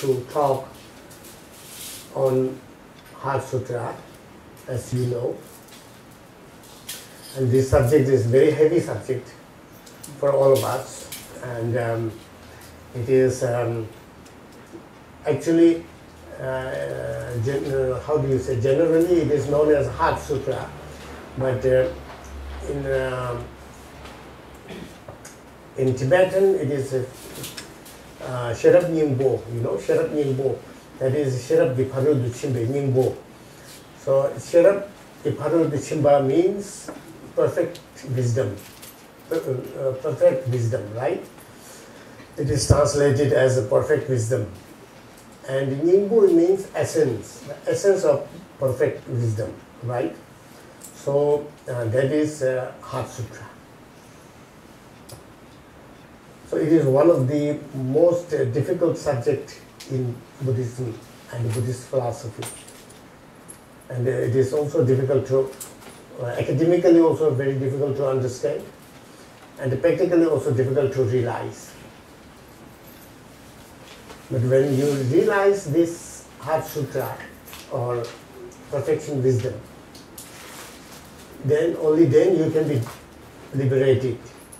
to talk on Heart Sutra, as you know. And this subject is a very heavy subject for all of us. And it is actually, how do you say, generally it is known as Heart Sutra. But in Tibetan it is Sherab Nyingbo, you know, Sherab Nyingbo. That is Sherab Viparu Duchimbe Nyingbo. So Sherab Viparu Duchimba means perfect wisdom. Perfect wisdom, right? It is translated as a perfect wisdom. And Nyingbo means essence, the essence of perfect wisdom, right? So that is Heart Sutra. So it is one of the most difficult subjects in Buddhism and Buddhist philosophy. And it is also difficult to, academically also very difficult to understand, and practically also difficult to realize. But when you realize this Heart Sutra or perfection wisdom, then only then you can be liberated.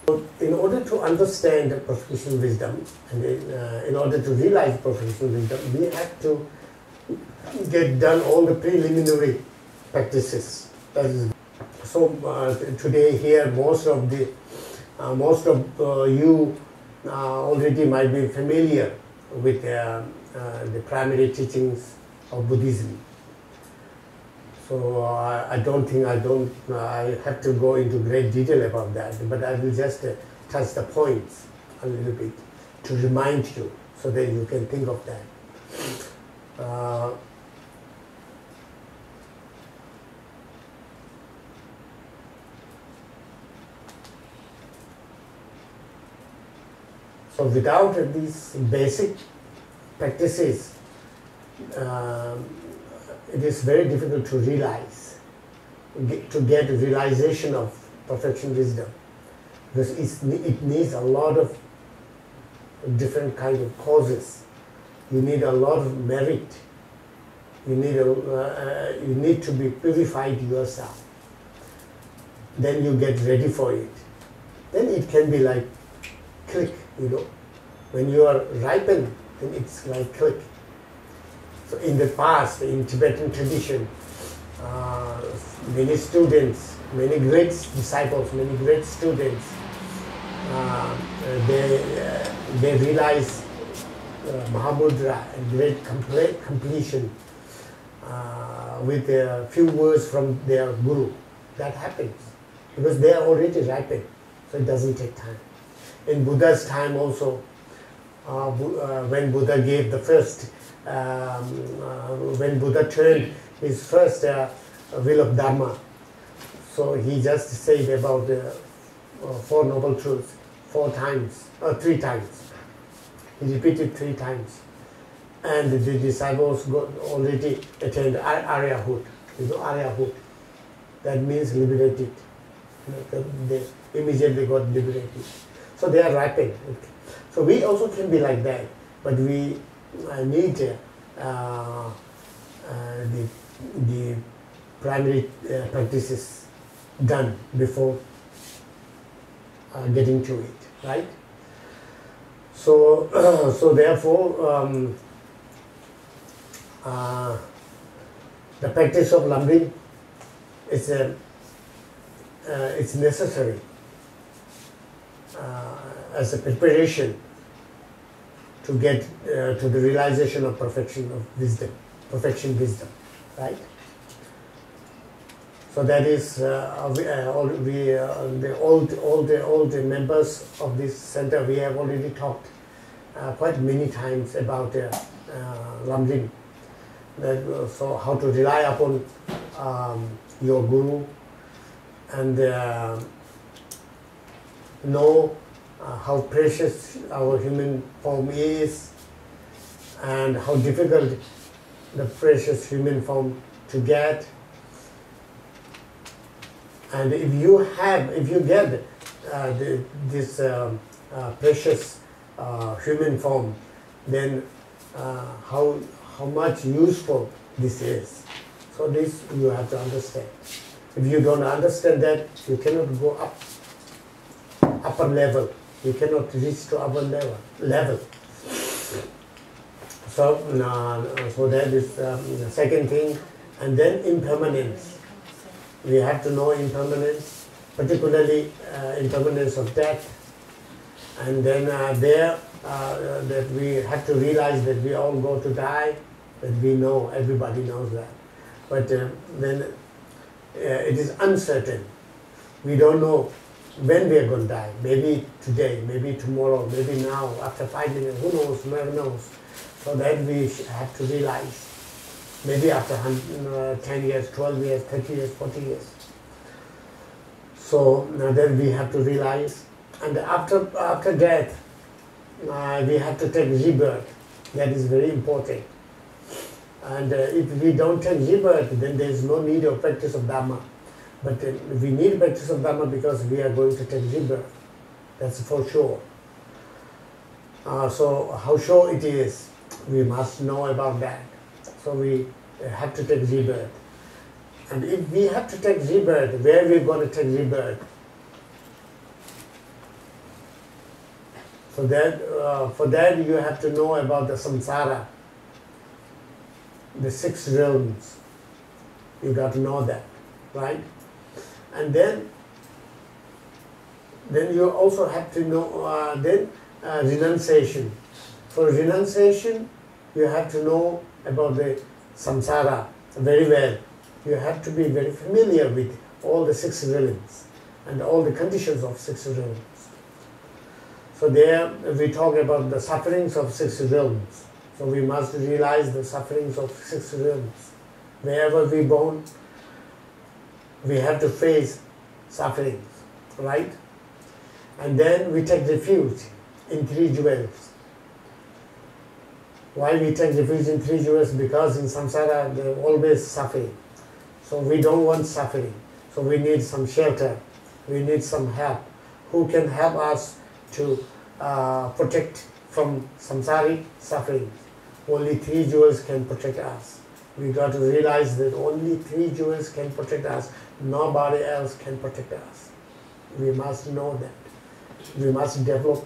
So in order to understand perfection wisdom and in order to realize perfection wisdom, we have to get done all the preliminary practices. So today here, most of you already might be familiar with the primary teachings of Buddhism. So I have to go into great detail about that, but I will just touch the points a little bit to remind you so that you can think of that. So without these basic practices, it is very difficult to realize, to get realization of perfection wisdom, because it needs a lot of different kinds of causes. You need a lot of merit. You need to be purified yourself. Then you get ready for it. Then it can be like click, you know. When you are ripened, then it's like click. So in the past, in Tibetan tradition, many students, many great disciples, many great students, they realize Mahamudra and great completion with a few words from their guru. That happens because they are already ripened, so it doesn't take time. In Buddha's time also, when Buddha gave the first, when Buddha turned his first will of Dharma, so he just said about the Four Noble Truths 3 times. He repeated 3 times. And the disciples already attained Aryahood. You know, Aryahood. That means liberated. They immediately got liberated. So they are ripened. So we also can be like that, but we need the primary practices done before getting to it, right? So, so therefore, the practice of Lamrim is it's necessary as a preparation to get to the realization of perfection wisdom, right? So that is all the members of this center. We have already talked quite many times about Lamrim. So how to rely upon your guru and know how precious our human form is and how difficult the precious human form to get. And if you get this precious human form, then how much useful this is. So this you have to understand. If you don't understand that, you cannot go upper level. You cannot reach to upper level. So that is the second thing. And then impermanence. We have to know impermanence, particularly impermanence of death. And then that we have to realize that we all go to die, that we know, everybody knows that. But then it is uncertain. We don't know when we are going to die. Maybe today, maybe tomorrow, maybe now, after 5 minutes, who knows, never knows. So that we have to realize. Maybe after 10 years, 12 years, 30 years, 40 years. So then we have to realize. And after death, we have to take rebirth. That is very important. And if we don't take rebirth, then there is no need of practice of Dharma. But we need practice of Dharma because we are going to take rebirth. That's for sure. So how sure it is, we must know about that. So we have to take rebirth. And if we have to take rebirth, where are we going to take rebirth? For that you have to know about the samsara, the 6 realms. You got to know that, right? And then you also have to know renunciation. For renunciation, you have to know about the samsara very well. You have to be very familiar with all the 6 realms and all the conditions of 6 realms. So there we talk about the sufferings of 6 realms. So we must realize the sufferings of 6 realms. Wherever we born, we have to face sufferings, right? And then we take refuge in 3 jewels. Why we take refuge in 3 jewels? Because in samsara there are always suffering. So we don't want suffering. So we need some shelter. We need some help. Who can help us to protect from samsaric suffering? Only 3 jewels can protect us. We got to realize that only 3 jewels can protect us. Nobody else can protect us. We must know that. We must develop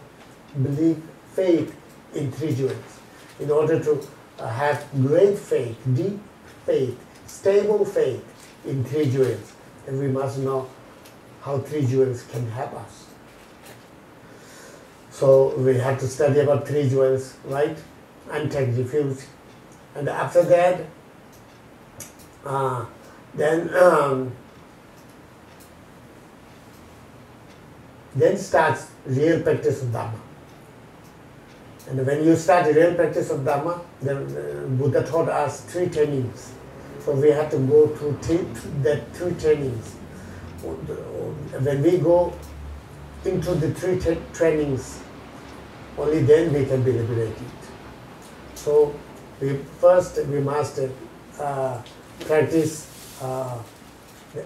belief, faith in 3 jewels. In order to have great faith, deep faith, stable faith in 3 jewels, and we must know how 3 jewels can help us. So we have to study about 3 jewels, right? And take refuge. And after that, then starts real practice of Dharma. And when you start real practice of Dharma, then Buddha taught us 3 trainings. So we have to go through 3 trainings. When we go into the 3 trainings, only then we can be liberated. So we must practice the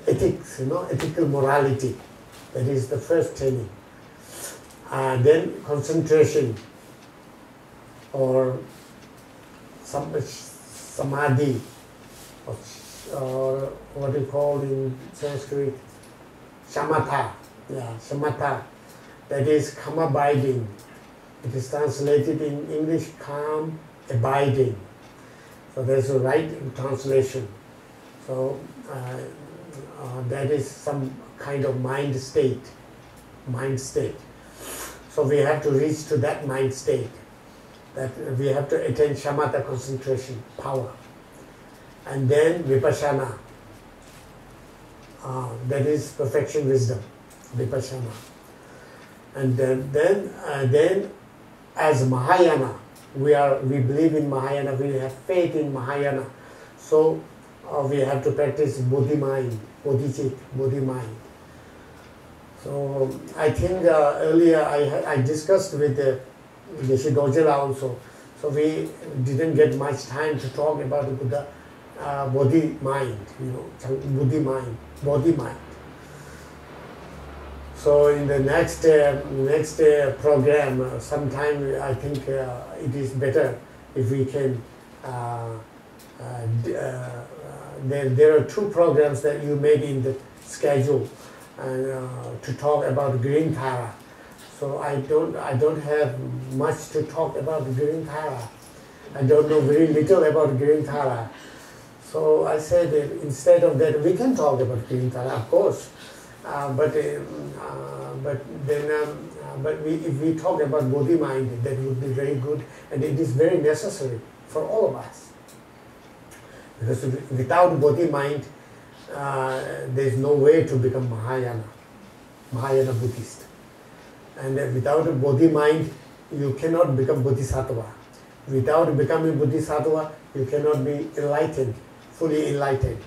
ethics, ethical morality. That is the first training. And then concentration, or samadhi, or what you call in Sanskrit, shamatha. Yeah, shamatha. That is calm abiding. It is translated in English, calm abiding. So there's a right translation. So that is some kind of mind state. So we have to reach to that mind state. That we have to attain shamatha, concentration, power. And then vipassana. That is perfection, wisdom, vipassana. And then as Mahayana, we believe in Mahayana, we have faith in Mahayana. So we have to practice Bodhi mind, Bodhicit, Bodhi mind. So I think earlier I discussed with Geshe Dorje also. So we didn't get much time to talk about the Buddha Bodhi mind, Bodhi mind. So in the next program, sometime I think it is better if we can, there are 2 programs that you made in the schedule to talk about Green Thara. So I don't have much to talk about Green Thara. I don't know very little about Green Thara. So I said instead of that, we can talk about Green Thara, of course. But if we talk about body mind, that would be very good, and it is very necessary for all of us. Because without body mind, there is no way to become Mahayana Buddhist. And without a body mind, you cannot become Bodhisattva. Without becoming Bodhisattva, you cannot be enlightened, fully enlightened.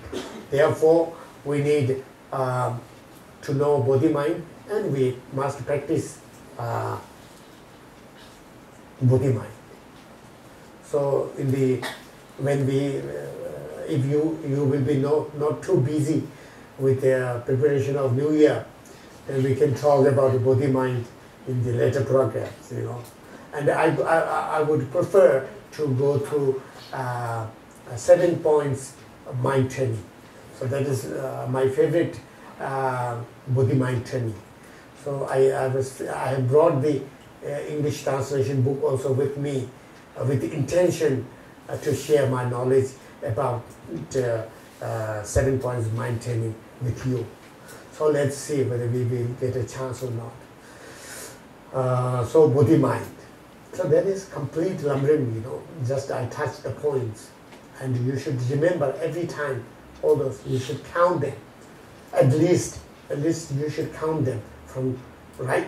Therefore, we need to know body mind, and we must practice body mind. So if you will be not too busy with the preparation of New Year, then we can talk about the body mind in the later programs, And I would prefer to go through 7 points of mind training. So that is my favorite body mind training. So I have brought the English translation book also with me, with the intention to share my knowledge about 7 points of mind training with you. So let's see whether we will get a chance or not. So body mind. So that is complete Lamrim, just I touch the points. And you should remember every time all those, you should count them. At least you should count them from how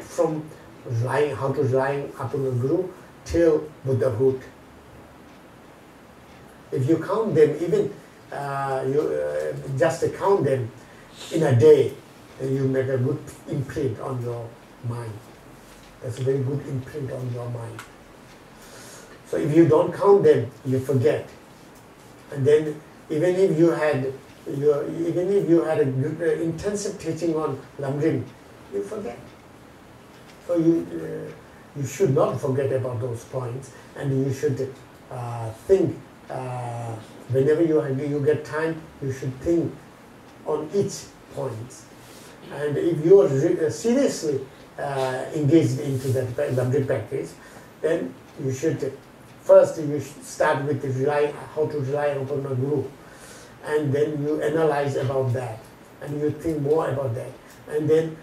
to relying upon the Guru till Buddhahood. If you count them, even just count them in a day, then you make a good imprint on your mind. That's a very good imprint on your mind. So if you don't count them, you forget. And then even if you had a good, intensive teaching on Lamrim, you forget. So you should not forget about those points, and you should think whenever you get time, you should think on each point. And if you are seriously engaged into that Lamrim practice, then you should first start with how to rely upon the Guru, and then you analyze about that, and you think more about that, and then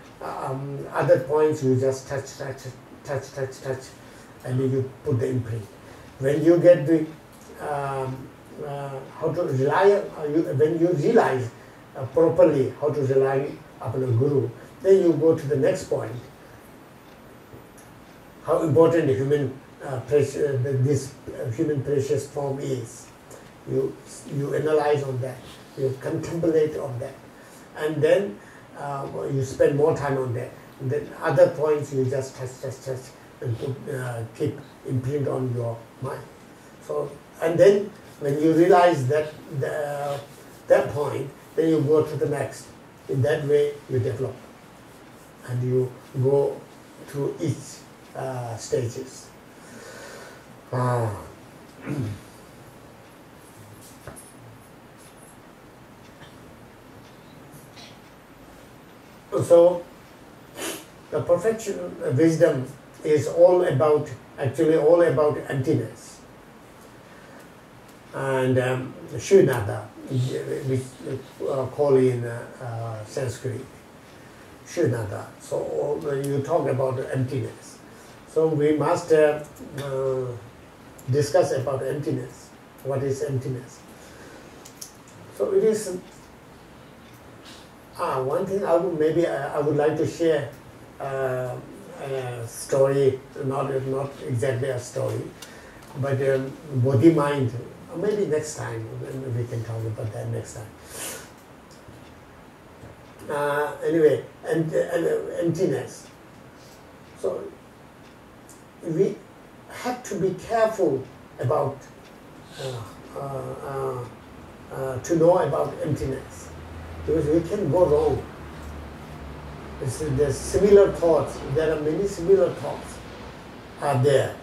other points you just touch, and then you put the imprint. When you get the how to rely, when you realize properly how to rely upon a Guru, then you go to the next point. How important this human precious form is. You analyze on that, you contemplate on that, and then you spend more time on that. And then other points you just touch, and keep imprint on your mind. So, and then when you realize that point, then you go to the next. In that way, you develop, and you go through each stages. So, the perfection wisdom is actually all about emptiness. And Shunyata, we call in Sanskrit, Shunyata. So you talk about emptiness. So we must discuss about emptiness. What is emptiness? So it is one thing I would like to share a story, not exactly a story, but body mind. Maybe next time we can talk about that next time. Anyway, and emptiness. So we have to be careful about to know about emptiness, because we can go wrong. There's similar thoughts. There are many similar thoughts are there.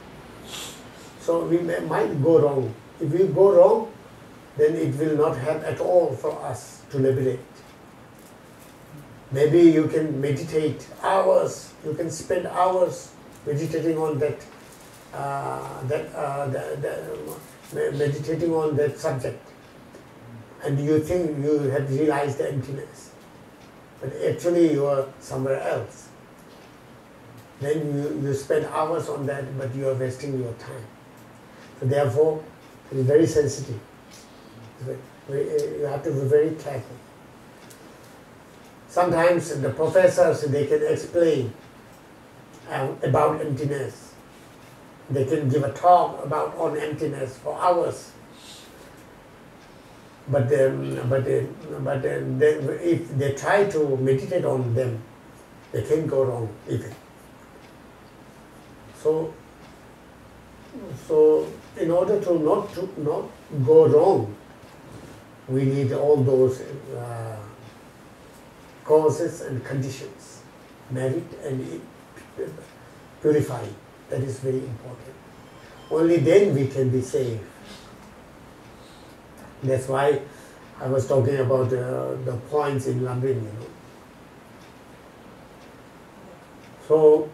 So we might go wrong. If we go wrong, then it will not help at all for us to liberate. Maybe you can meditate hours, you can spend hours meditating on meditating on that subject, and you think you have realized the emptiness, but actually you are somewhere else. Then you spend hours on that, but you are wasting your time. So therefore, it is very sensitive. You have to be very careful. Sometimes the professors, they can explain about emptiness. They can give a talk on emptiness for hours. But if they try to meditate on them, they can go wrong even. So in order to not go wrong, we need all those causes and conditions, merit and purifying. That is very important. Only then we can be saved. That's why I was talking about the points in Lamrim, So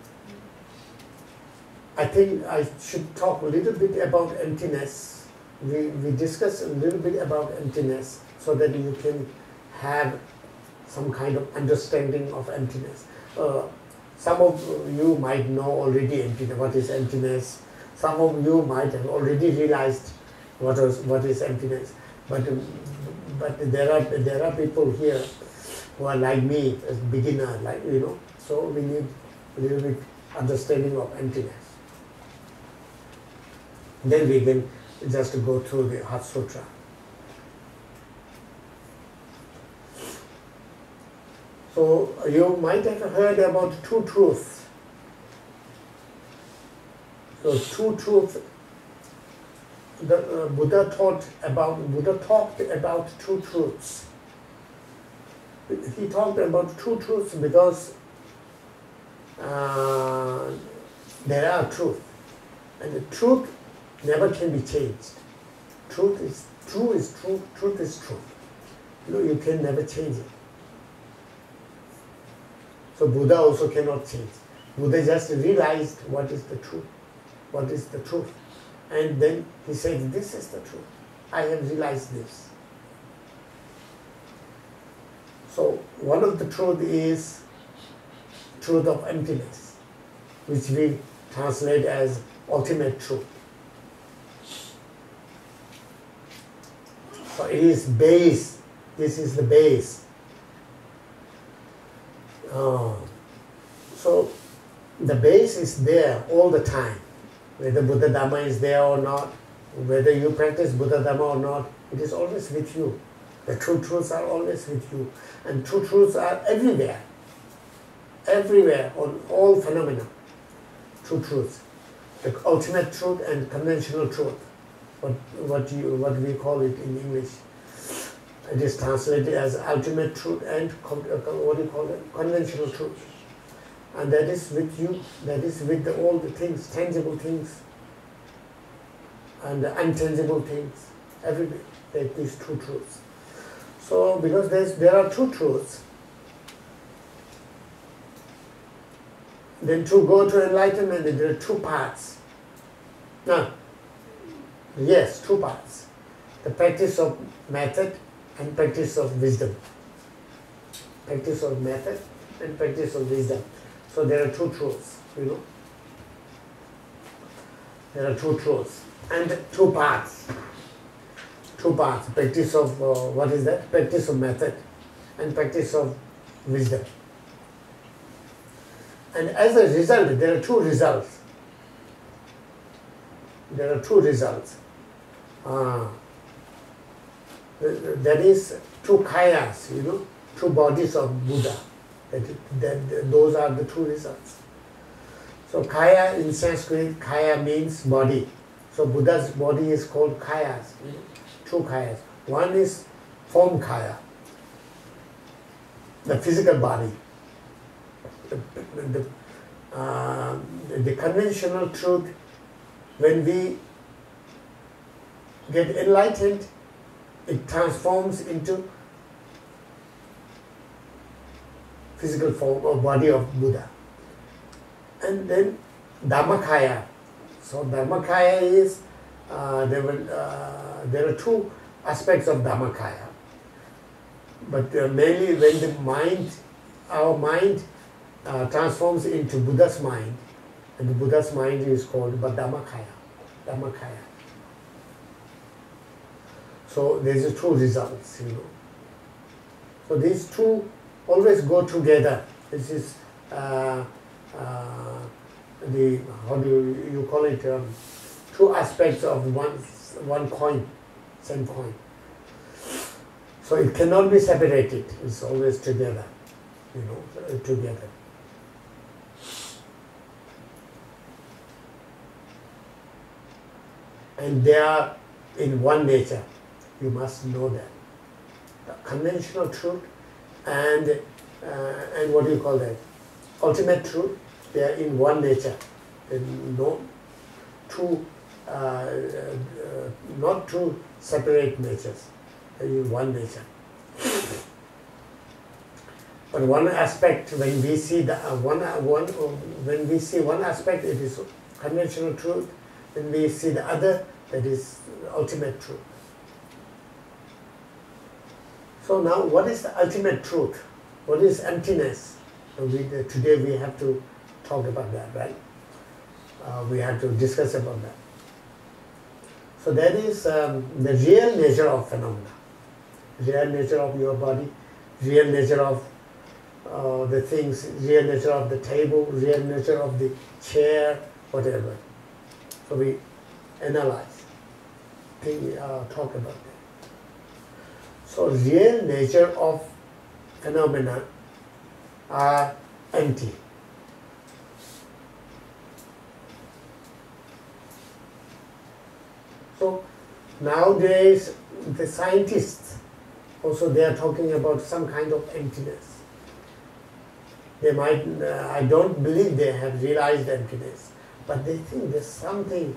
I think I should talk a little bit about emptiness. We discuss a little bit about emptiness so that you can have some kind of understanding of emptiness. Some of you might know already emptiness, what is emptiness. Some of you might have already realized what is emptiness. But there are people here who are like me, as beginner, so we need a little bit understanding of emptiness. Then we can just go through the Heart Sutra. So you might have heard about two truths. So two truths. The Buddha talked about two truths. He talked about two truths because there are truth, and the truth never can be changed. Truth is true. Truth is truth. You can never change it. So Buddha also cannot change. Buddha just realized what is the truth. What is the truth? And then he said, this is the truth. I have realized this. So one of the truth is truth of emptiness, which we translate as ultimate truth. So it is base. This is the base. So the base is there all the time. Whether Buddha Dharma is there or not, whether you practice Buddha Dharma or not, it is always with you. The true truths are always with you. And true truths are everywhere. Everywhere, on all phenomena. True truths. The ultimate truth and conventional truth. What we call it in English. It is translated as ultimate truth and what do you call it? Conventional truth. And that is with you, that is with all the things, tangible things and the intangible things, everywhere. These two truths. So because there are two truths, then to go to enlightenment there are two paths. Now, yes, two paths. The practice of method and practice of wisdom. Practice of method and practice of wisdom. So there are two truths, There are two truths and two paths. Two paths. Practice of, what is that? Practice of method and practice of wisdom. And as a result, there are two results. There are two results. That is two kayas, two bodies of Buddha. Those are the two results. So kaya in Sanskrit, kaya means body. So Buddha's body is called kayas, two kayas. One is form kaya, the physical body. The conventional truth, when we get enlightened, it transforms into physical form or body of Buddha. And then Dharmakaya. So Dharmakaya is, there are two aspects of Dharmakaya. But mainly when the mind, our mind transforms into Buddha's mind, and the Buddha's mind is called Dharmakaya. Dharmakaya. So there is two results, you know. So these two always go together. This is the, how do you call it, two aspects of one coin, same coin. So it cannot be separated, it's always together, you know, together. And they are in one nature, you must know that. The conventional truth and what do you call that? Ultimate truth, they are in one nature. And no two, not two separate natures, they are in one nature. But one aspect, when we see the when we see one aspect, it is conventional truth. When we see the other, that is ultimate truth. So now, what is the ultimate truth? What is emptiness? Today we have to talk about that, right? We have to discuss about that. So that is the real nature of phenomena, real nature of your body, real nature of the things, real nature of the table, real nature of the chair, whatever. So we analyze, talk about that. So real nature of phenomena are empty. So nowadays the scientists also, they are talking about some kind of emptiness. They might, I don't believe they have realized emptiness, but they think there's something,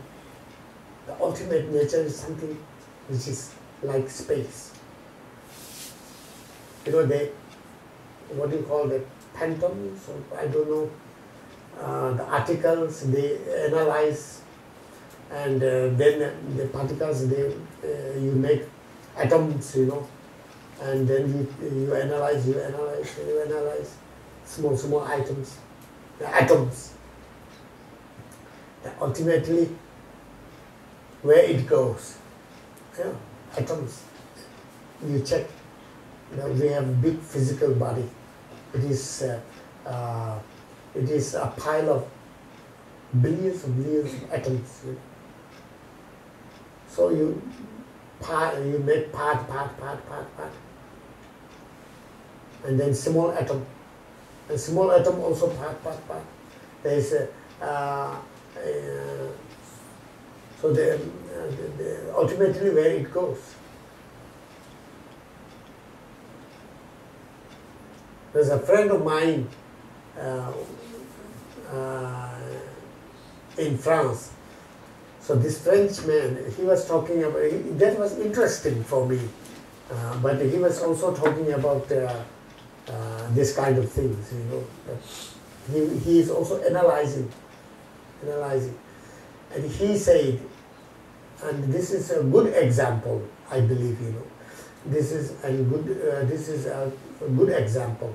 the ultimate nature is something which is like space. You know, they, what do you call the phantoms, or I don't know, the articles, they analyze, and then the particles, you make atoms, you know, and then you analyze, small items, the atoms. Ultimately, where it goes, yeah, atoms. You check, you know, we have a big physical body. It is a pile of billions of atoms. So you make part, and then small atom. And small atom also part. There is so ultimately where it goes. There's a friend of mine in France. So this Frenchman, he was talking about, that was interesting for me, but he was also talking about this kind of things, you know. But he is also analyzing. And he said, and this is a good example, I believe, you know. This is a good example.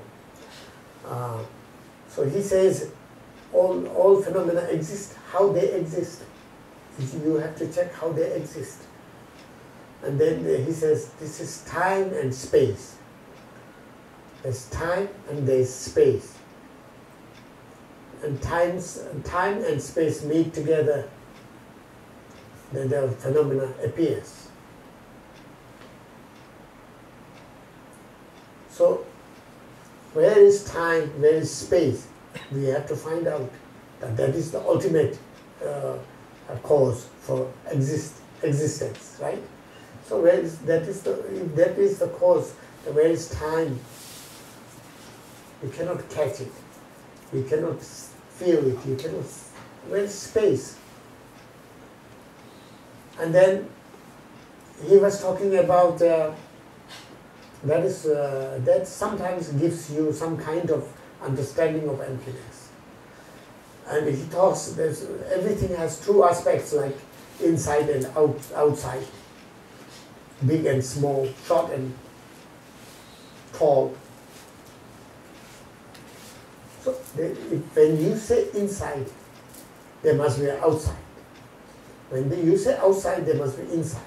So he says, all phenomena exist, how they exist. You have to check how they exist. And then he says, this is time and space. There's time and there's space. And time and space meet together, then the phenomena appears. So, where is time, where is space? We have to find out that is the ultimate cause for existence, right? So if that is the cause, where is time? You cannot catch it. You cannot feel it. You cannot. Where is space? And then he was talking about that sometimes gives you some kind of understanding of emptiness. And he talks that everything has two aspects, like inside and outside, big and small, short and tall. So when you say inside, there must be outside. When you say outside, there must be inside.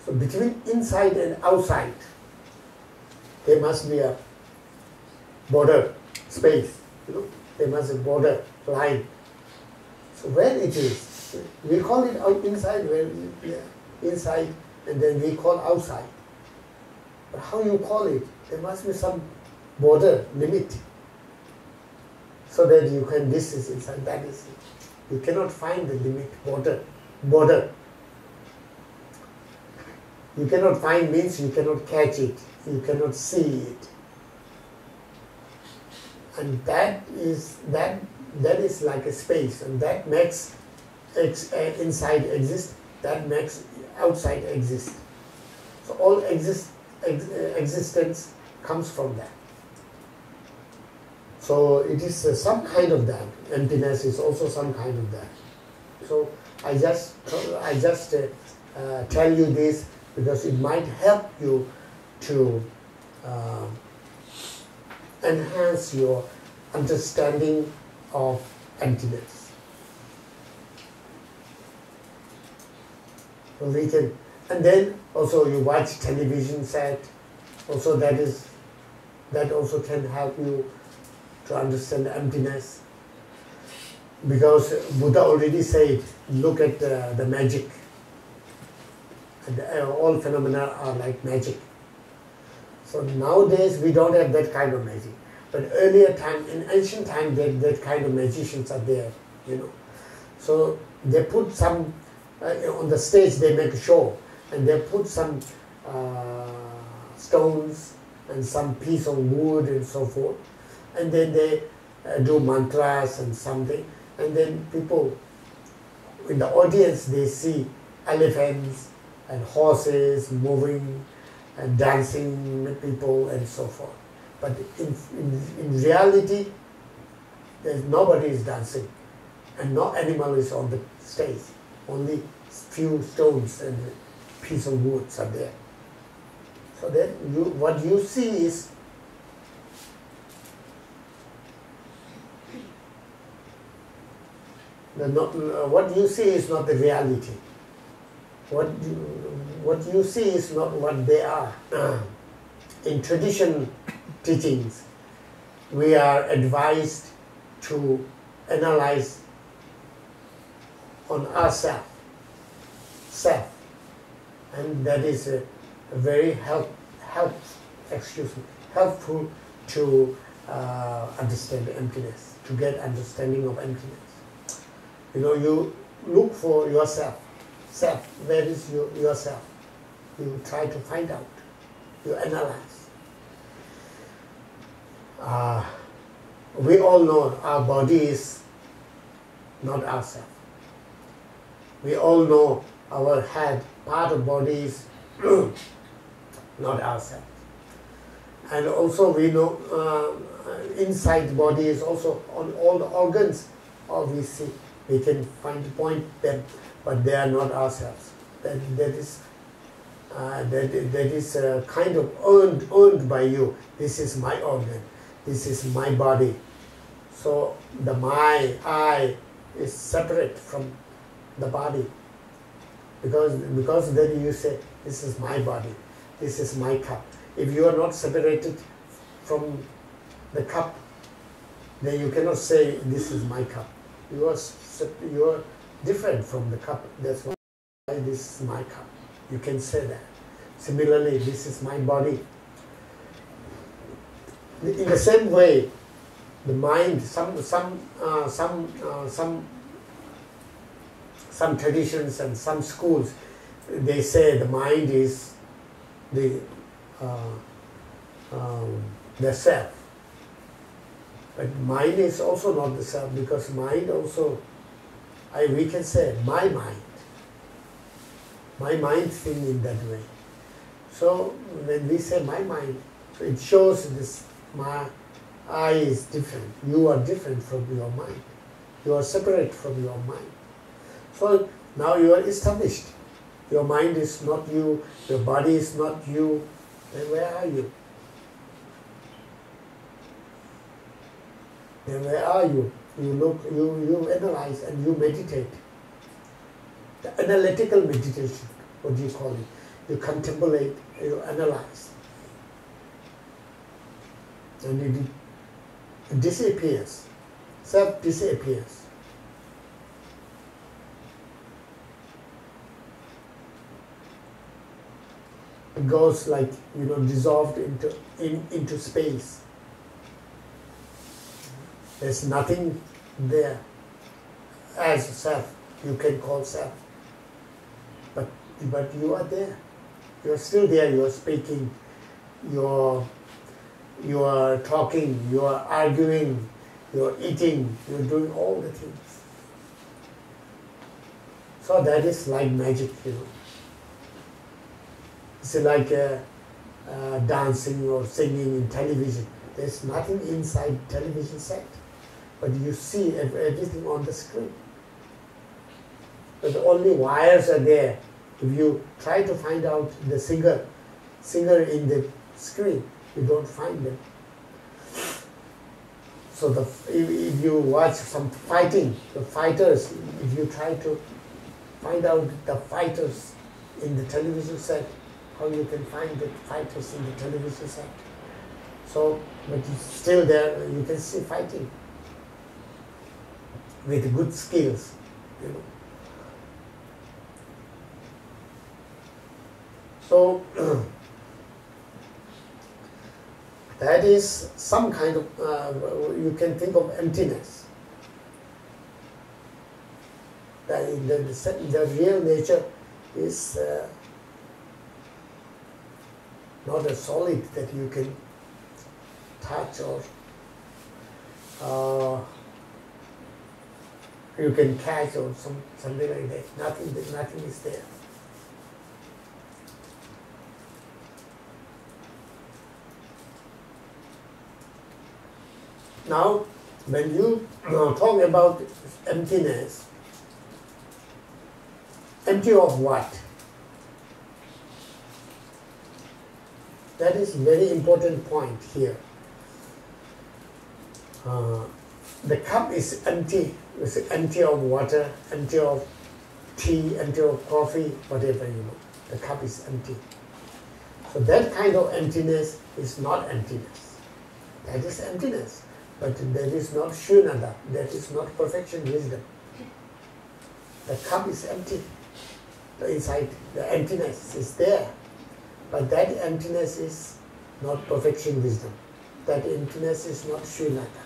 So between inside and outside, there must be a border, space. There must be a border, line. So where it is, we call it inside, inside, and then we call outside. But how you call it? There must be some border, limit, so that you can, this is inside, that is it. You cannot find the limit, border. You cannot find means you cannot catch it, you cannot see it. And that is like a space, and that makes inside exist, that makes outside exist. So all existence comes from that. So it is some kind of that. Emptiness is also some kind of that. So I just tell you this because it might help you to enhance your understanding of emptiness. So we can, and then also you watch television set. Also that also can help you to understand emptiness. Because Buddha already said, look at the magic. And all phenomena are like magic. So nowadays we don't have that kind of magic. But earlier time, in ancient time, that kind of magicians are there, So they put some, on the stage they make a show, and they put some stones and some piece of wood and so forth. And then they do mantras and something. And then people in the audience, they see elephants and horses moving and dancing people and so forth. But in reality, nobody is dancing and no animal is on the stage. Only few stones and a piece of wood are there. So then what you see is what you see is not the reality. What you see is not what they are. In tradition teachings, we are advised to analyze on ourselves, self, and that is very helpful to understand emptiness, to get understanding of emptiness. You look for yourself. Self, where is yourself? You try to find out. You analyze. We all know our body is not ourself. We all know our head, part of body is not ourself. And also we know inside body is also on all the organs, we see. We can point them, but they are not ourselves. That is kind of earned by you. This is my organ. This is my body. So the I is separate from the body. Because then you say, this is my body. This is my cup. If you are not separated from the cup, then you cannot say, this is my cup. You are different from the cup. That's why this is my cup. You can say that. Similarly, this is my body. In the same way, the mind. Some traditions and some schools, they say the mind is the self. But mind is also not the self, because mind also, we can say my mind. My mind thinks in that way. So when we say my mind, it shows this, my I is different. You are different from your mind. You are separate from your mind. So now you are established. Your mind is not you, your body is not you, then where are you? Then where are you? You look, you analyze and you meditate. The analytical meditation, what do you call it? You contemplate, you analyze. And it disappears. Self disappears. It goes like, dissolved into space. There's nothing there as self. You can call self. But you are there. You are still there. You are speaking. You are talking. You are arguing. You are eating. You are doing all the things. So that is like magic, It's like dancing or singing in television. There's nothing inside television set, but you see everything on the screen. But only wires are there. If you try to find out the singer in the screen, you don't find them. So if you watch some fighting, the fighters, if you try to find out the fighters in the television set, how you can find the fighters in the television set. So, but it's still there, you can see fighting with good skills, So, that is some kind of, you can think of emptiness. The real nature is not a solid that you can touch or you can catch or something like that. Nothing is there. Now, when you talk about emptiness, empty of what? That is very important point here. The cup is empty. It's empty of water, empty of tea, empty of coffee, whatever The cup is empty. So that kind of emptiness is not emptiness. That is emptiness. But that is not shunyata. That is not perfection wisdom. The cup is empty. The inside, the emptiness is there. But that emptiness is not perfection wisdom. That emptiness is not shunyata.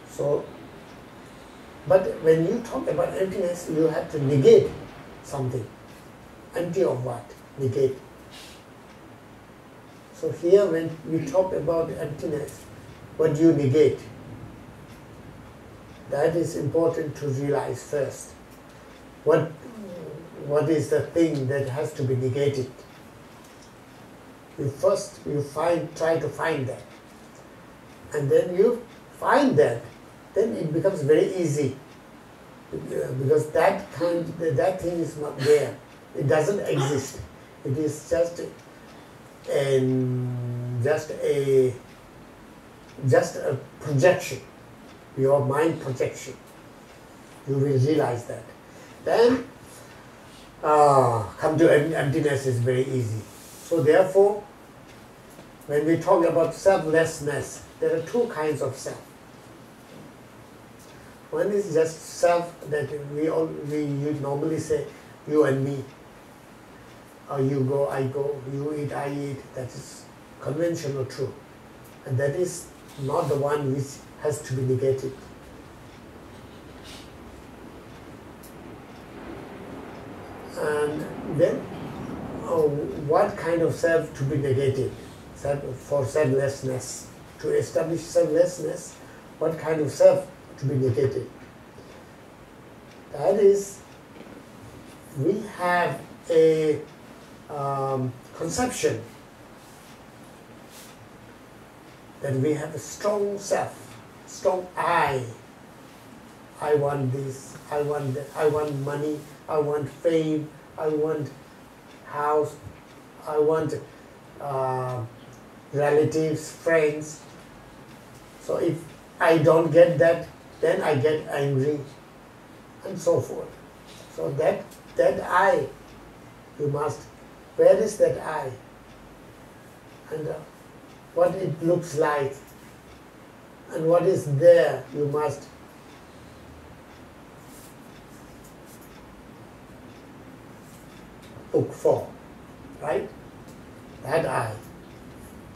So, but when you talk about emptiness, you have to negate something. Empty of what? Negate. So here when we talk about emptiness, what do you negate? That is important to realize first. What is the thing that has to be negated? Try to find that. And then you find that, then it becomes very easy. Because that thing is not there. It doesn't exist. It is just a projection, your mind projection. You will realize that. Then come to emptiness is very easy. So therefore, when we talk about selflessness, there are two kinds of self. One is just self that we normally say, you and me. Or you go, I go, you eat, I eat. That is conventional true. And that is not the one which has to be negated. And then, what kind of self to be negated? For selflessness. To establish selflessness, what kind of self to be negated? That is we have a conception that we have a strong self, strong I. I want this, I want that, I want money, I want fame, I want house, I want relatives, friends. So if I don't get that, then I get angry, and so forth. So that I, you must, where is that I? And what it looks like, and what is there, you must look for, right? That I,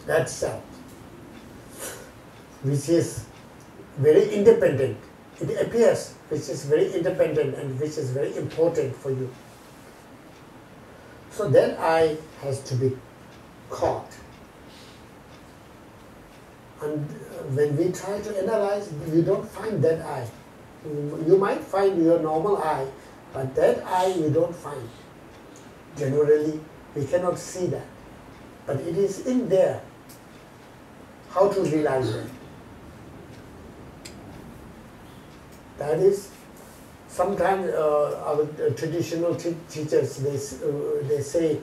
that self, which is very independent. It appears which is very independent and which is very important for you. So that I has to be caught. And when we try to analyze, we don't find that I. You might find your normal I, but that I you don't find. Generally, we cannot see that. But it is in there. How to realize that? That is, sometimes our traditional teachers, they say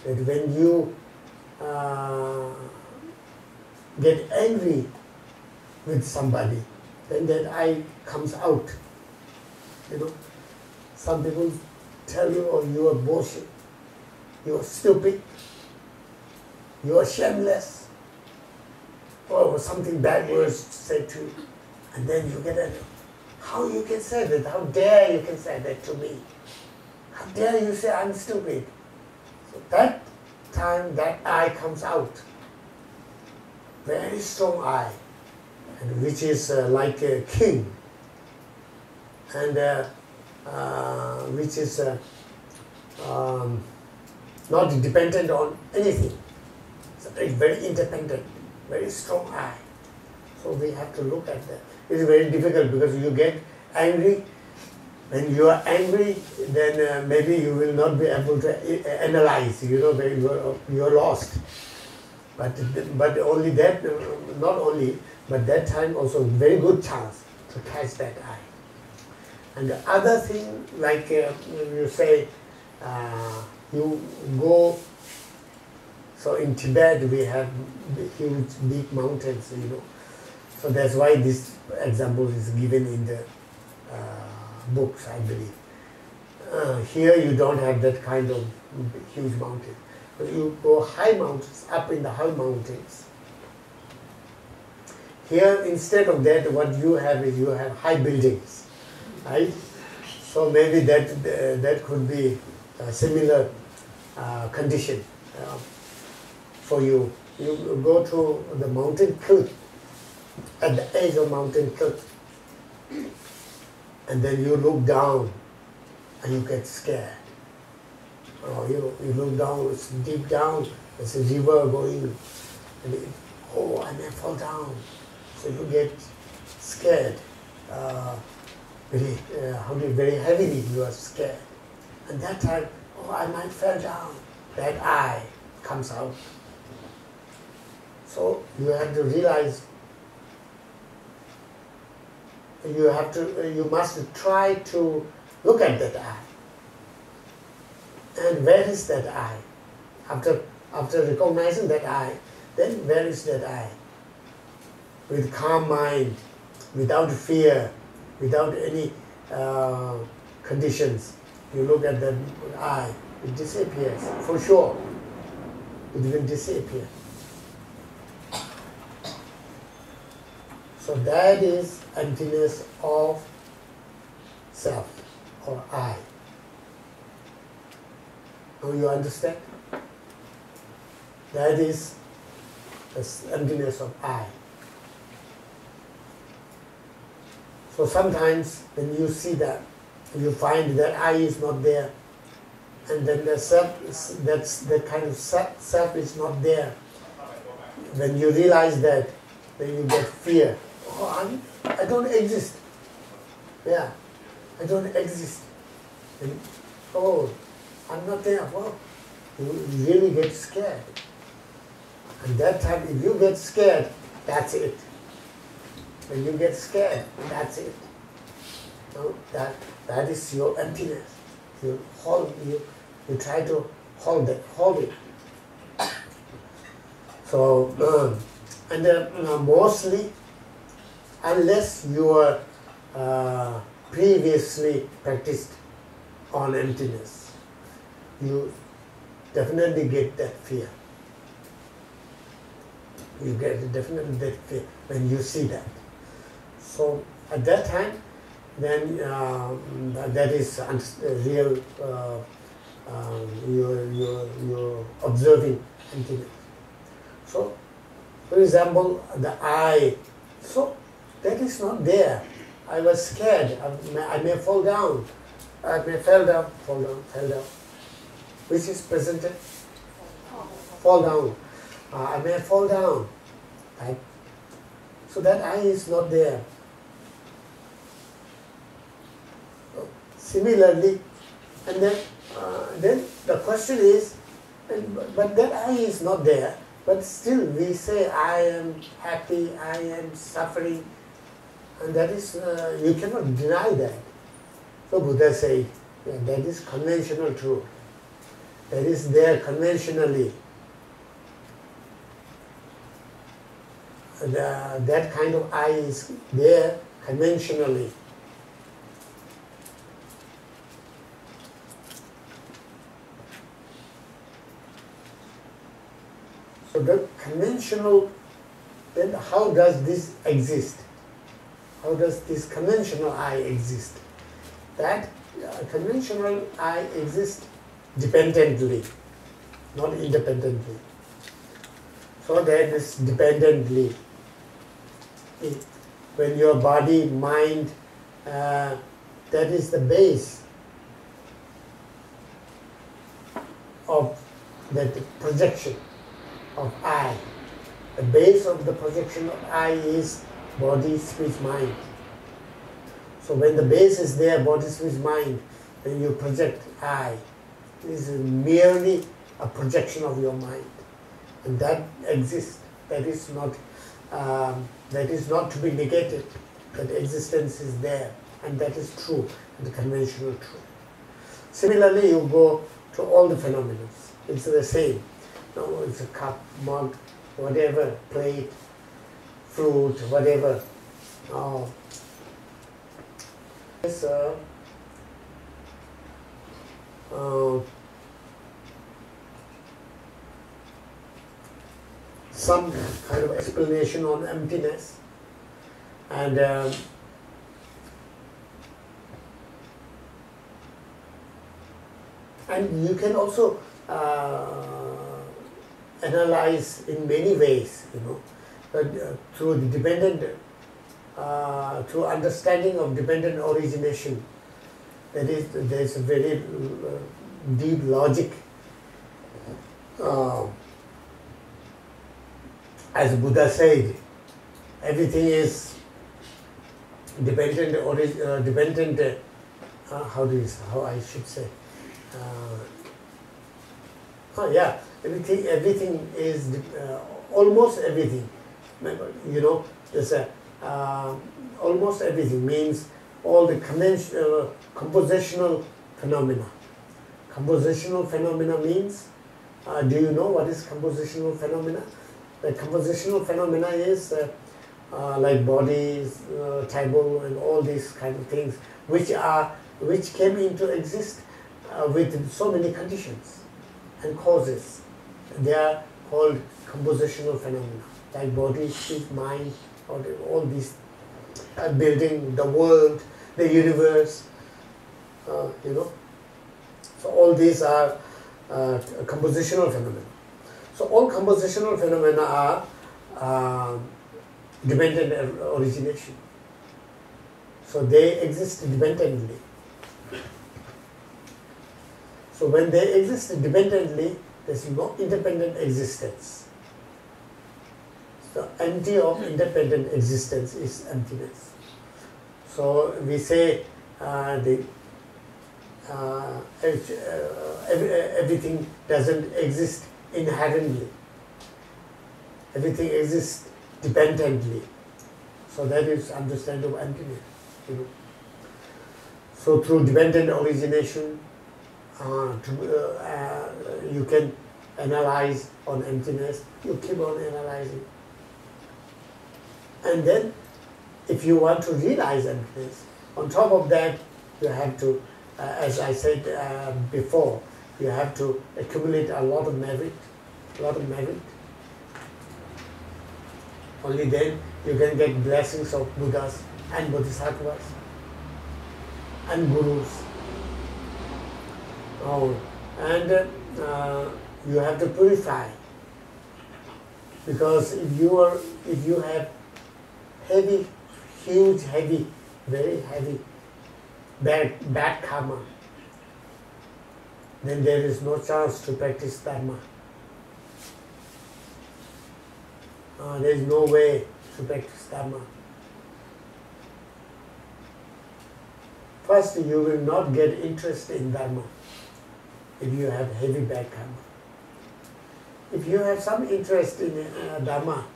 that when you get angry with somebody, then that I comes out. You know, some people tell you, oh, you are bullshit, you are stupid, you are shameless, or something bad words said to you, and then you get angry. How you can say that? How dare you can say that to me? How dare you say I'm stupid? So that time that I comes out. Very strong I, and which is like a king, and which is not dependent on anything. It's very independent, very strong I. So we have to look at that. It's very difficult because you get angry. When you are angry, then maybe you will not be able to analyze. You know, you are lost. But only that, not only, but that time also very good chance to catch that eye. And the other thing, like you say, you go. So in Tibet we have huge, big mountains, you know. So that's why this example is given in the books, I believe. Here you don't have that kind of huge mountain. But you go high mountains, up in the high mountains. Here, instead of that, what you have is you have high buildings, right? So maybe that could be a similar condition for you. You go to the mountain cliff, at the edge of mountain cliff, and then you look down and you get scared. Or you look down, it's deep down, there's a river going, and I may fall down. So you get scared, very heavily you are scared. And that time, I might fall down. That I comes out. So you have to realize, you must try to look at that I. And where is that I? After recognizing that I, then where is that I? With calm mind, without fear, without any conditions, you look at that I, it disappears, for sure. It will disappear. So that is emptiness of self, or I. Now you understand? That is the emptiness of I. So sometimes when you see that, you find that I is not there, and then the self, that kind of self is not there. When you realize that, then you get fear. Oh, I don't exist. Yeah, I don't exist. And oh, I'm not there. Well, you really get scared. And that time, if you get scared, that's it. When you get scared, that's it. No, that is your emptiness. You try to hold it. So, mostly, unless you are previously practiced on emptiness, you definitely get that fear. You get definitely that fear when you see that. So at that time, then that is real. You're observing emptiness. So, for example, the eye. So that is not there. I was scared. I may fall down. I may fall down. Which is presented? Fall down. I may fall down. Right? So that eye is not there. Similarly, and then the question is, but that eye is not there. But still, we say I am happy, I am suffering, and that is you cannot deny that. So Buddha said, yeah, that is conventional truth. That is there conventionally. That kind of I is there conventionally. So the conventional, then how does this exist? How does this conventional I exist? That conventional I exists dependently, not independently. So that is dependently. When your body, mind, that is the base of that projection of I. The base of the projection of I is body, speech, mind. So when the base is there, body, speech, mind, then you project I. It is merely a projection of your mind. And that exists. That is not to be negated. That existence is there. And that is true, the conventional truth. Similarly, you go to all the phenomena. It's the same. No, it's a cup, mug, whatever, plate, fruit, whatever. It's some kind of explanation on emptiness, and you can also analyze in many ways, through the dependent, through understanding of dependent origination. There is a very deep logic. As Buddha said, everything is dependent, how I should say, everything is, almost everything, there's almost everything means all the compositional phenomena. Compositional phenomena means, do you know what is compositional phenomena? The compositional phenomena is like bodies, table, and all these kind of things, which came into exist with so many conditions and causes. They are called compositional phenomena, like body, speech, mind, all these building the world, the universe, So all these are compositional phenomena. So all compositional phenomena are dependent origination. So they exist dependently. So when they exist independently, there is no independent existence. So empty of independent existence is emptiness. So we say everything doesn't exist inherently. Everything exists dependently. So that is understanding of emptiness. You know. So through dependent origination, you can analyze on emptiness. You keep on analyzing. And then, if you want to realize emptiness, on top of that, you have to, as I said before, you have to accumulate a lot of merit, Only then you can get blessings of Buddhas and Bodhisattvas and Gurus. And you have to purify, because if you have heavy, huge, heavy, very heavy, bad karma, then there is no chance to practice Dharma. There is no way to practice Dharma. First, you will not get interest in Dharma if you have heavy bad karma. If you have some interest in Dharma,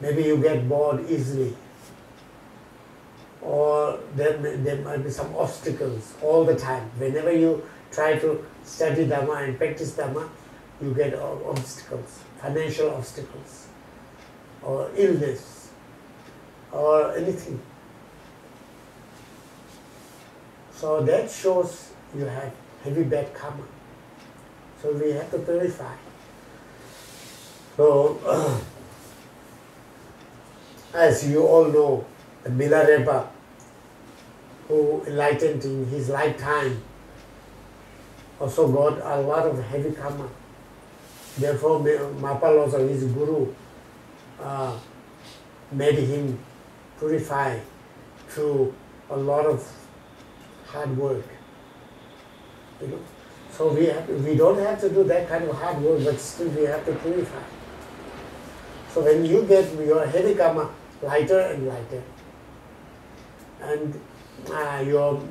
maybe you get bored easily, or there might be some obstacles all the time. Whenever you try to study Dharma and practice Dharma, you get obstacles, financial obstacles, or illness, or anything. So that shows you have heavy bad karma. So we have to purify. So, as you all know, the Milarepa, who enlightened in his lifetime, also got a lot of heavy karma. Therefore, Mapalosa, his guru, made him purify through a lot of hard work. You know? So we don't have to do that kind of hard work, but still we have to purify. So when you get your heavy karma lighter and lighter, and your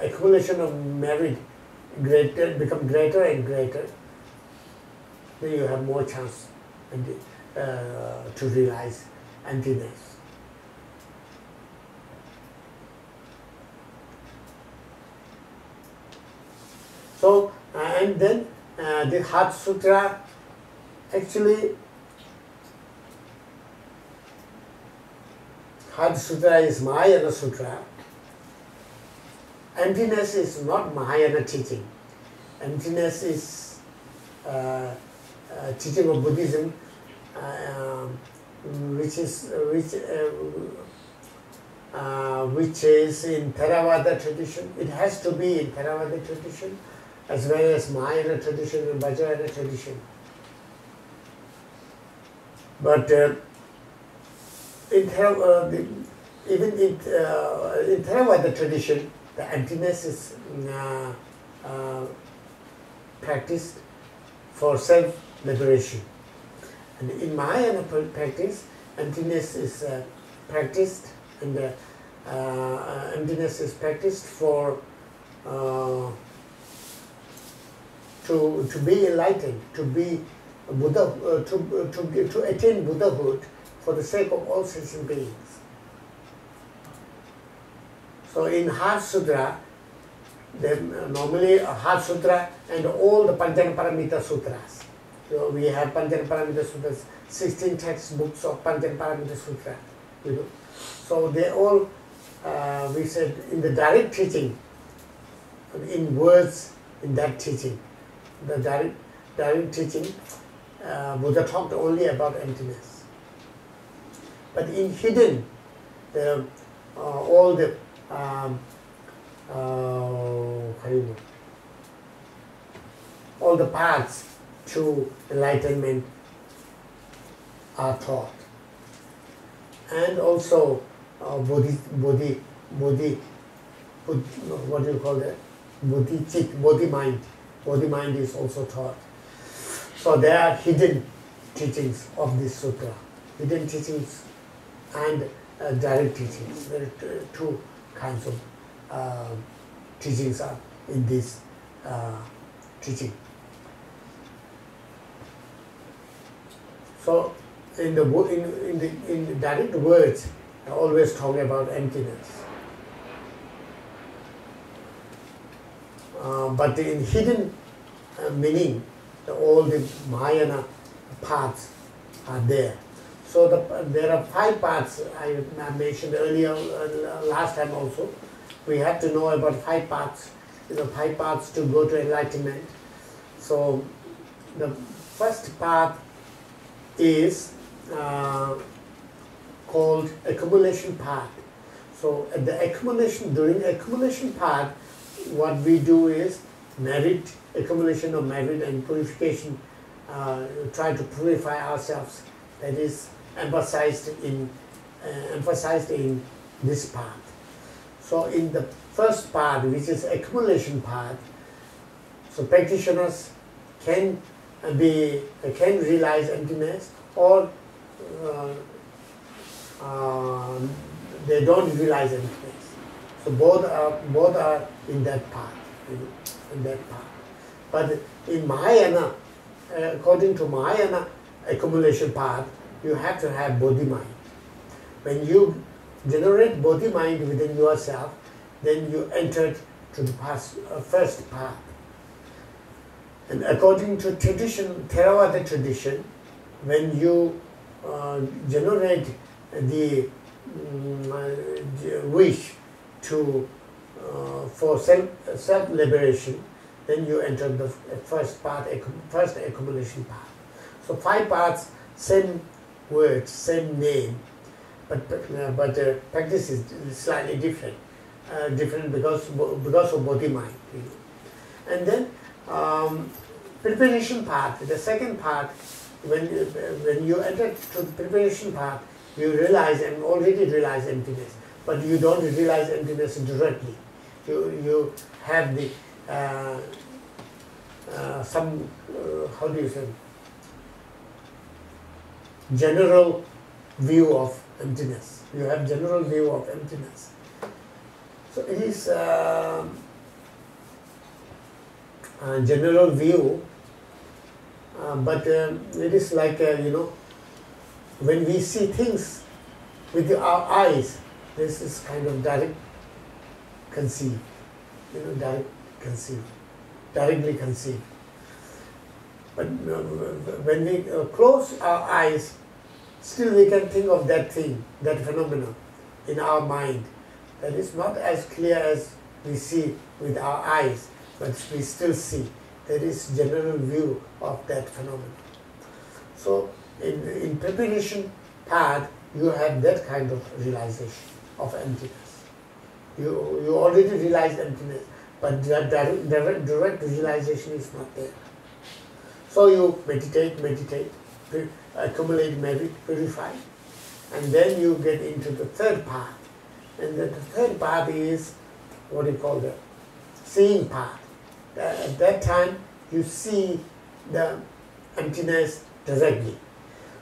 accumulation of merit become greater and greater, then you have more chance to realize emptiness. So, and then the Heart Sutra, actually, Heart Sutra is Mahayana Sutra. Emptiness is not Mahayana teaching. Emptiness is teaching of Buddhism, which is in Theravada tradition. It has to be in Theravada tradition, as well as Mahayana tradition and Vajrayana tradition. But even in Theravada tradition, the emptiness is practiced for self-liberation. And in Mahayana practice, emptiness is practiced, and emptiness is practiced for to be enlightened, to be Buddha, to attain Buddhahood for the sake of all sentient beings. So in Heart Sutra, then normally a Heart Sutra and all the Panchanaparamita Sutras. So we have Panchanaparamita Sutras, 16 textbooks of Panchanaparamita Sutra. You know, so they all we said in the direct teaching, in words, in that teaching, the direct teaching, Buddha talked only about emptiness. But in hidden, all the all the paths to enlightenment are taught, and also what do you call that? Body mind is also taught. So there are hidden teachings of this sutra, hidden teachings and direct teachings. There are two kinds of teachings are in this teaching. So in the direct words, I always talk about emptiness. But in hidden meaning, all the Mahayana paths are there. So there are 5 paths I mentioned earlier, last time also. We have to know about 5 paths, 5 paths to go to enlightenment. So the first path is called accumulation path. So at during accumulation path, what we do is merit, accumulation of merit and purification, try to purify ourselves. That is emphasized in this path. So in the first part, which is accumulation path, so practitioners can realize emptiness, or they don't realize emptiness. So both are in that path, But in Mahayana, according to Mahayana accumulation path, you have to have bodhi mind. When you generate bodhi mind within yourself, then you enter to the first path. And according to tradition, Theravada tradition, when you generate the wish for self-liberation, then you enter the first accumulation path. So 5 paths, same words, same name, but practice is slightly different. Because of bodhi mind. And then preparation path, the second path, when you enter to the preparation path, you already realize emptiness, but you don't realize emptiness directly. You have the how do you say, general view of emptiness. You have general view of emptiness. So it is a general view, but it is like, when we see things with our eyes, this is kind of direct conceived, directly conceived. But when we close our eyes, still we can think of that thing, that phenomenon in our mind. That is not as clear as we see with our eyes, but we still see. There is general view of that phenomenon. So in preparation path, you have that kind of realization of emptiness. You already realized emptiness, but direct realization is not there. So you meditate, accumulate merit, purify, and then you get into the third path. And the third path is what you call the seeing path. At that time, you see the emptiness directly.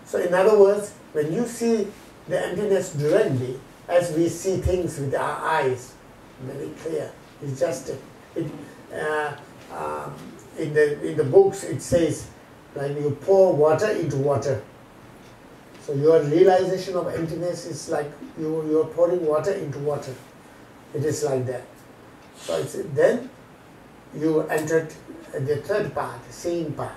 So in other words, when you see the emptiness directly, as we see things with our eyes, very clear. It's just in the books it says, like you pour water into water. So your realization of emptiness is like you are pouring water into water. It is like that. So then you entered the third path, seeing path.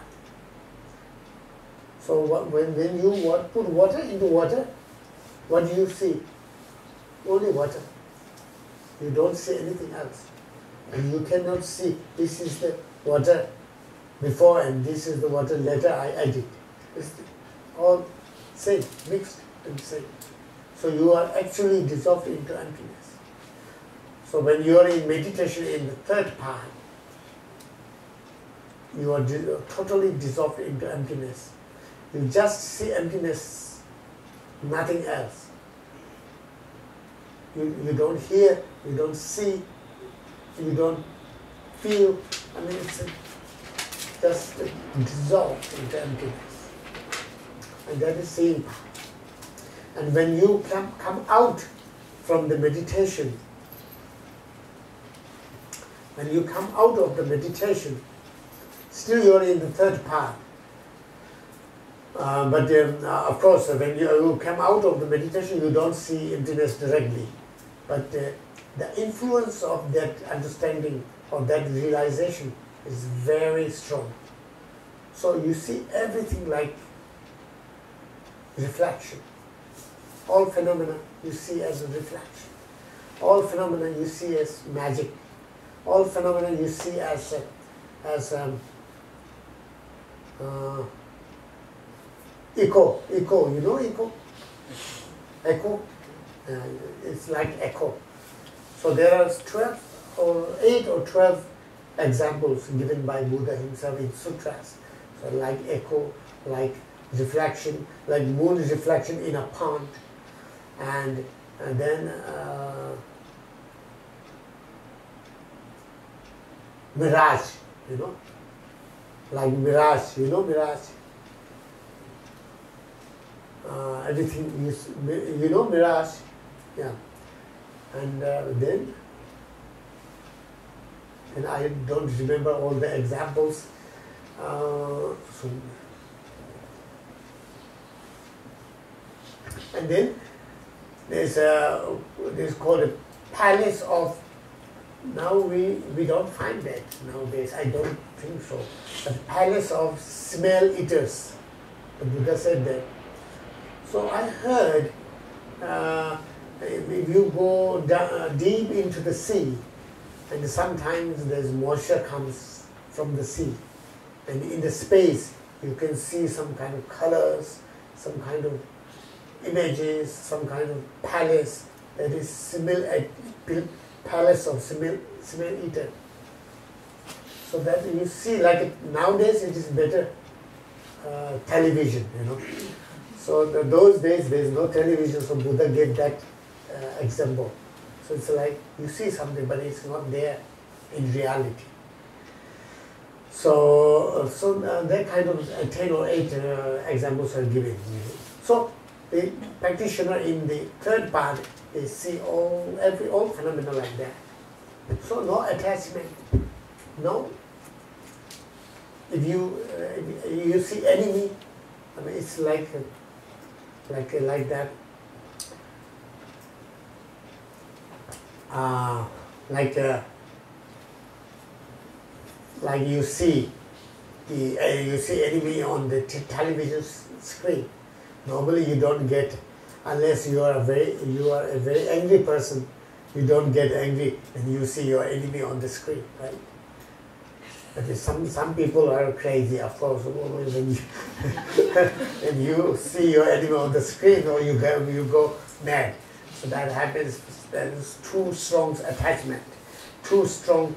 So when you put water into water, what do you see? Only water. You don't see anything else. And you cannot see this is the water before and this is the water later I added. It's all same, mixed and same. So you are actually dissolved into emptiness. So when you are in meditation in the third path, you are totally dissolved into emptiness. You just see emptiness, nothing else. You don't hear, you don't see, you don't feel. I mean, it's just dissolved into emptiness. And that is seeing path. And when you come out from the meditation, when you come out of the meditation, still you are in the third path. But of course, when you come out of the meditation, you don't see emptiness directly. But the influence of that understanding or that realization is very strong. So you see everything like reflection. All phenomena you see as a reflection. All phenomena you see as magic. All phenomena you see as echo. You know echo? Echo? It's like echo. So there are 12 or 8 or 12 examples given by Buddha himself in sutras. So like echo, like reflection, like moon reflection in a pond, and then mirage, you know, like mirage, you know mirage. Everything you know mirage, yeah, and then I don't remember all the examples. And then there's called a palace of. Now we don't find that nowadays. I don't think so. The palace of smell eaters. The Buddha said that. So I heard if you go deep into the sea, and sometimes there's moisture comes from the sea, and in the space you can see some kind of colors, some kind of images, some kind of palace that is palace of smell eater. So that you see, like nowadays it is better television, you know. So those days there is no television, so Buddha gave that example. So it's like you see something, but it's not there in reality. So that kind of 10 or 8 examples are given. So the practitioner in the third part, they see all phenomena like that. So no attachment, no. If you see enemy, I mean it's like that. Like you see enemy on the television screen. Normally you don't get, unless you are a very angry person, you don't get angry when you see your enemy on the screen, right? But some people are crazy, of course. When you see your enemy on the screen, or you go mad. So that happens. There is too strong attachment, too strong